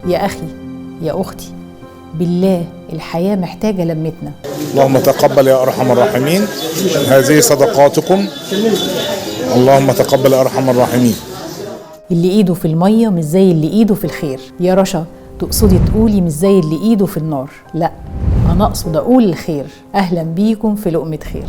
يا أخي يا أختي، بالله الحياة محتاجة لمتنا. اللهم تقبل يا أرحم الراحمين هذه صدقاتكم، اللهم تقبل يا أرحم الراحمين. اللي إيده في المية مش زي اللي إيده في الخير. يا رشا تقصدي تقولي مش زي اللي إيده في النار؟ لا، أنا أقصد أقول الخير. أهلا بيكم في لقمة خير.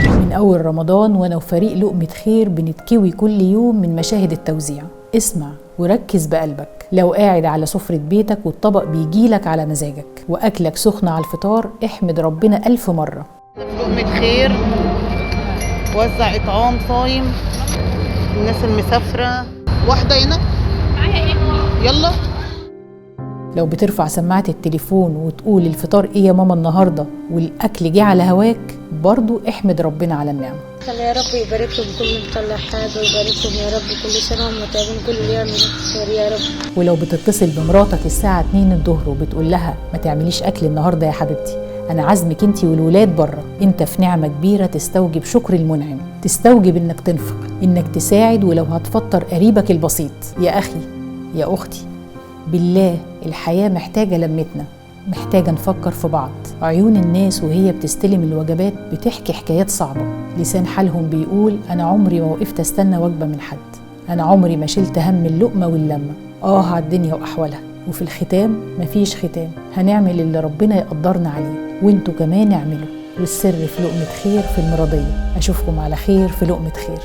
من أول رمضان وأنا وفريق لقمة خير بنتكوي كل يوم من مشاهد التوزيع. اسمع وركز بقلبك. لو قاعد على سفرة بيتك والطبق بيجيلك على مزاجك وأكلك سخن على الفطار، احمد ربنا 1000 مرة. لقمة خير وزع إطعام صايم الناس المسافرة. واحدة هنا يلا. لو بترفع سماعة التليفون وتقول الفطار ايه يا ماما النهاردة والأكل جه على هواك، برضو احمد ربنا على النعمة. يا رب يبارك لهم كل مطلع حاجة ويبارك لهم يا رب كل سنة وهم طيبين كل يوم خير يا رب. ولو بتتصل بمراتك الساعة 2 الظهر وبتقول لها ما تعمليش أكل النهاردة يا حبيبتي، أنا عازمك انتي والولاد بره، انت في نعمة كبيرة تستوجب شكر المنعم، تستوجب انك تنفق، انك تساعد ولو هتفطر قريبك البسيط. يا أخي يا أختي، بالله الحياة محتاجة لمتنا، محتاجة نفكر في بعض. عيون الناس وهي بتستلم الوجبات بتحكي حكايات صعبة، لسان حالهم بيقول أنا عمري ما وقفت استنى وجبة من حد، أنا عمري ما شلت هم اللقمة واللمة. على الدنيا وأحوالها. وفي الختام مفيش ختام، هنعمل اللي ربنا يقدرنا عليه، وانتوا كمان اعملوا. والسر في لقمة خير في المرضية. أشوفكم على خير في لقمة خير.